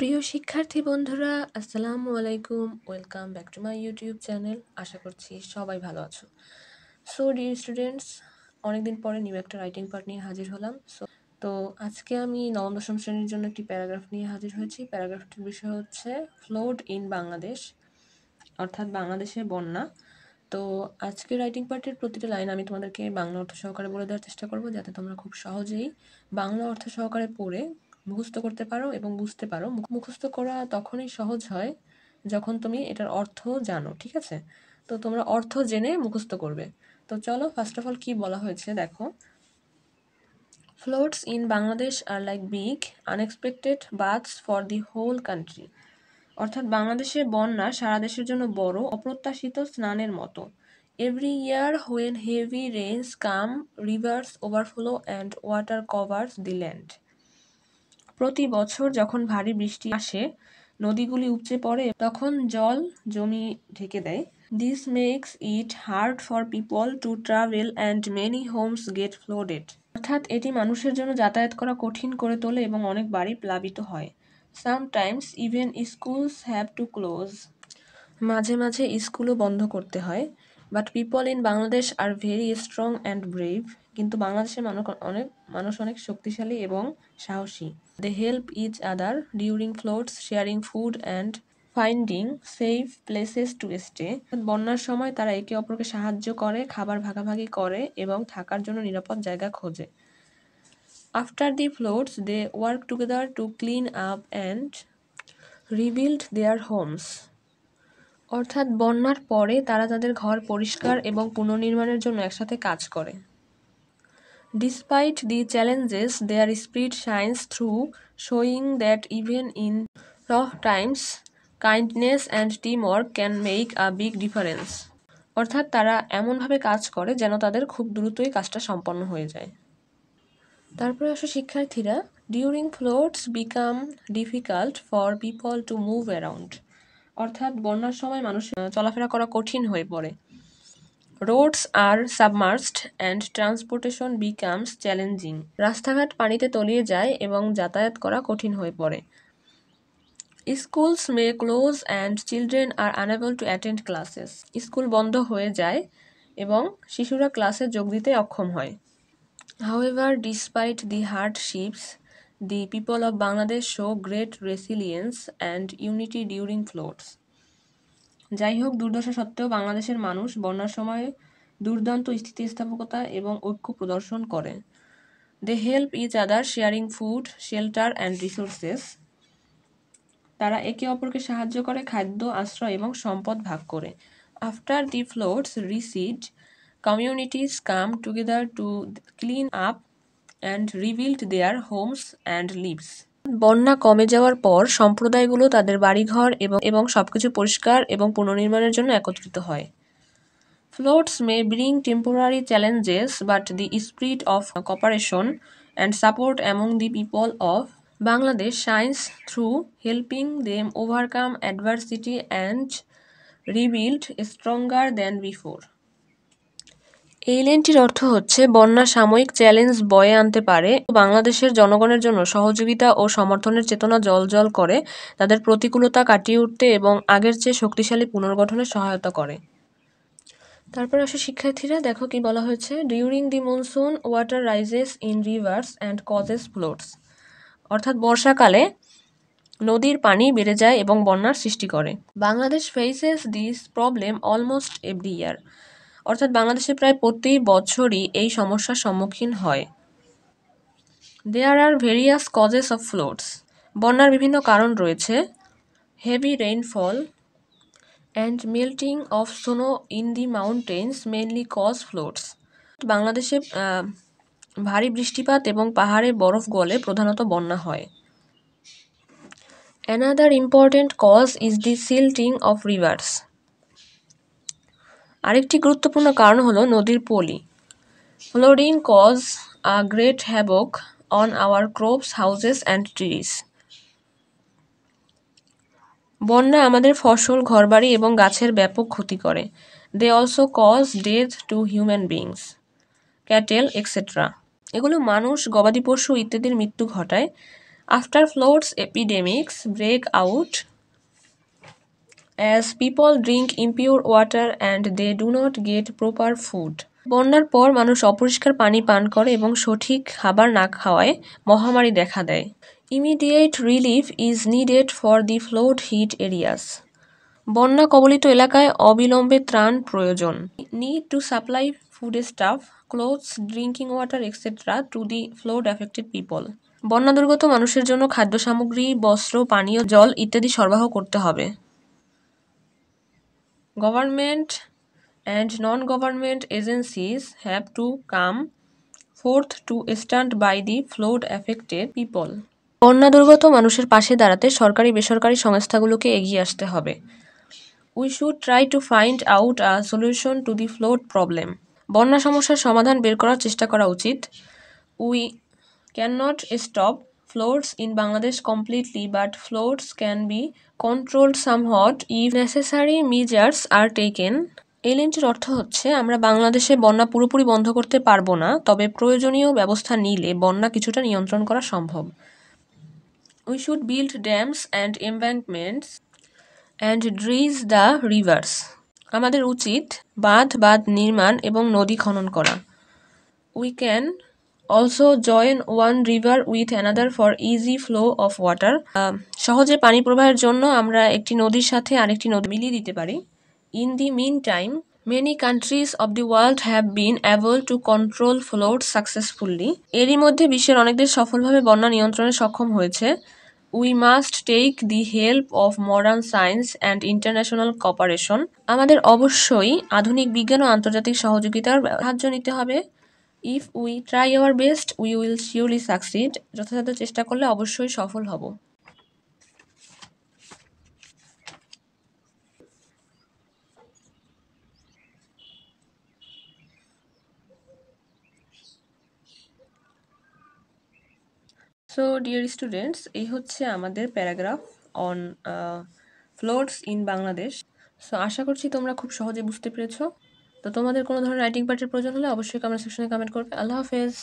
প্রিয় শিক্ষার্থী বন্ধুরা, আসসালামু আলাইকুম। Welcome back to my YouTube channel. আশা করছি সবাই ভালো আছো। সো ডিয়ার স্টুডেন্টস, অনেকদিন পরে নিউ একটা রাইটিং পার্ট নিয়ে হাজির হলাম। তো আজকে আমি নবম দশম শ্রেণীর জন্য একটি প্যারাগ্রাফ নিয়ে হাজির হয়েছি। প্যারাগ্রাফটির বিষয় হচ্ছে ফ্লোড ইন বাংলাদেশ, অর্থাৎ বাংলাদেশের বন্যা। তো আজকে রাইটিং পার্টের প্রতিটা লাইন আমি তোমাদেরকে বাংলা অর্থ সহকারে বলে দেওয়ার চেষ্টা করব, যাতে তোমরা খুব সহজেই বাংলা অর্থ সহকারে পড়ে মুখস্থ করতে পারো এবং বুঝতে পারো। মুখস্থ করা তখনই সহজ হয় যখন তুমি এটার অর্থ জানো, ঠিক আছে? তো তোমরা অর্থ জেনে মুখস্থ করবে। তো চলো, ফার্স্ট অফ অল কি বলা হয়েছে দেখো। Floods in Bangladesh are like big, unexpected baths for the whole country. অর্থাৎ বাংলাদেশের বন্যা সারা দেশের জন্য বড় অপ্রত্যাশিত স্নানের মতো। Every year when heavy rains come, rivers overflow and water covers the land. প্রতি বছর যখন ভারী বৃষ্টি আসে, নদীগুলি উপচে পড়ে, তখন জল জমি ঢেকে দেয়। This makes it hard for people to travel and many homes get flooded. অর্থাৎ এটি মানুষের জন্য যাতায়াত করা কঠিন করে তোলে এবং অনেক বাড়ি প্লাবিত হয়। Sometimes even schools have to close. মাঝে মাঝে স্কুলও বন্ধ করতে হয়। But people in Bangladesh are very strong and brave. কিন্তু বাংলাদেশের মানুষ অনেক শক্তিশালী এবং সাহসী। They help each other during floods, sharing food and finding safe places to stay. বন্যার সময় তারা একে অপরকে সাহায্য করে, খাবার ভাগাভাগি করে এবং থাকার জন্য নিরাপদ জায়গা খোঁজে। After the floods they work together to clean up and rebuild their homes. অর্থাৎ বন্যার পরে তারা তাদের ঘর পরিষ্কার এবং পুনর্নির্মাণের জন্য একসাথে কাজ করে। Despite the challenges, their spirit shines through, showing that even in rough times, kindness and teamwork can make a big difference. অর্থাৎ তারা এমনভাবে কাজ করে যেন তাদের খুব দ্রুতই কাজটা সম্পন্ন হয়ে যায়। তারপরে আসো শিক্ষার্থীরা, during floods become difficult for people to move around. অর্থাৎ বন্যার সময় মানুষ চলাফেরা করা কঠিন হয়ে পড়ে। Roads are submerged and transportation becomes challenging. রাস্তাঘাট পানিতে তলিয়ে যায় এবং যাতায়াত করা কঠিন হয়ে পড়ে। Schools May close and children are unable to attend classes. School বন্ধ হয়ে যায় এবং শিশুরা ক্লাসে যোগ দিতে অক্ষম হয়। However, despite the hardships, the people of Bangladesh show great resilience and unity during floods. যাই হোক, দুর্দশা সত্ত্বেও বাংলাদেশের মানুষ বন্যার সময় দুর্দান্ত স্থিতিস্থাপকতা এবং ঐক্য প্রদর্শন করে। They help each other sharing food, shelter and resources. তারা একে অপরকে সাহায্য করে খাদ্য, আশ্রয় এবং সম্পদ ভাগ করে। After the floods recede, communities come together to clean up and rebuild their homes and lives. বন্যা কমে যাওয়ার পর সম্প্রদায়গুলো তাদের বাড়িঘর এবং সবকিছু পরিষ্কার এবং পুনর্নির্মাণের জন্য একত্রিত হয়। Floods may bring temporary challenges, but the spirit of cooperation and support among the people of Bangladesh shines through, helping them overcome adversity and rebuild stronger than before. এই লাইনটির অর্থ হচ্ছে, বন্যা সাময়িক চ্যালেঞ্জ বয়ে আনতে পারে, বাংলাদেশের জনগণের জন্য সহযোগিতা ও সমর্থনের চেতনা জ্বলজ্বল করে, তাদের প্রতিকূলতা কাটিয়ে উঠতে এবং আগের চেয়ে শক্তিশালী পুনর্গঠনে সহায়তা করে। তারপর আসে শিক্ষার্থীরা, দেখো কি বলা হয়েছে। During the monsoon water rises in rivers and causes floods. অর্থাৎ বর্ষাকালে নদীর পানি বেড়ে যায় এবং বন্যার সৃষ্টি করে। Bangladesh faces this problem almost every year. অর্থাৎ বাংলাদেশে প্রায় প্রতি বছরই এই সমস্যার সম্মুখীন হয়। There are various causes of floods. বন্যার বিভিন্ন কারণ রয়েছে। Heavy rainfall and melting of snow in the mountains mainly cause floods. বাংলাদেশে ভারী বৃষ্টিপাত এবং পাহাড়ে বরফ গলে প্রধানত বন্যা হয়। Another important cause is the silting of rivers. আরেকটি গুরুত্বপূর্ণ কারণ হলো নদীর পলি। Flooding cause a great havoc on our crops, houses and trees. বন্যা আমাদের ফসল, ঘরবাড়ি এবং গাছের ব্যাপক ক্ষতি করে। They also cause death to human beings, cattle etcetera. এগুলো মানুষ, গবাদি পশু ইত্যাদির মৃত্যু ঘটায়। After floods, epidemics break out as people drink impure water and they do not get proper food. বন্যার পর মানুষ অপরিষ্কার পানি পান করে এবং সঠিক খাবার না খাওয়ায় মহামারী দেখা দেয়। Immediate relief is needed for the flood hit areas. বন্যা কবলিত এলাকায় অবিলম্বে ত্রাণ প্রয়োজন। Need to supply foodstuff, clothes, drinking water, etc. to the flood affected people. বন্যা দুর্গত মানুষের জন্য খাদ্য সামগ্রী, বস্ত্র, পানীয় জল ইত্যাদি সরবরাহ করতে হবে। Government and non-government agencies have to come forth to stand by the flood affected people. বন্যা দুর্গত মানুষের পাশে দাঁড়াতে সরকারি বেসরকারি সংস্থাগুলোকে এগিয়ে আসতে হবে। We should try to find out a solution to the flood problem. বন্যা সমস্যার সমাধান বের করার চেষ্টা করা উচিত। We cannot stop floods in Bangladesh completely, but floods can be controlled somewhat if necessary measures are taken. এই লাইনটির অর্থ হচ্ছে আমরা বাংলাদেশে বন্যা পুরোপুরি বন্ধ করতে পারবো না, তবে প্রয়োজনীয় ব্যবস্থা নিলে বন্যা কিছুটা নিয়ন্ত্রণ করা সম্ভব। We should build dams and embankments and dredge the rivers. আমাদের উচিত বাঁধ নির্মাণ এবং নদী খনন করা। We can also join one river with another for easy flow of water. সহজে পানি প্রবাহের জন্য আমরা একটি নদীর সাথে আরেকটি নদী মিলিয়ে দিতে পারি। In the meantime, many countries of the world have been able to control floods successfully. এরই মধ্যে বিশ্বের অনেক দেশ সফলভাবে বন্যা নিয়ন্ত্রণে সক্ষম হয়েছে। We must take the help of modern science and international cooperation. আমাদের অবশ্যই আধুনিক বিজ্ঞান ও আন্তর্জাতিক সহযোগিতার সাহায্য নিতে হবে। If we try our best, we will surely succeed. যথাযথ চেষ্টা করলে অবশ্যই সফল হব। So dear students, এই হচ্ছে আমাদের paragraph on floods in Bangladesh. So আশা করছি তোমরা খুব সহজে বুঝতে পেরেছো। তো তোমাদের কোনো ধরনের রাইটিং পার্টের প্রয়োজন হলে অবশ্যই কমেন্ট সেকশনে কমেন্ট করবে। আল্লাহ হাফেজ।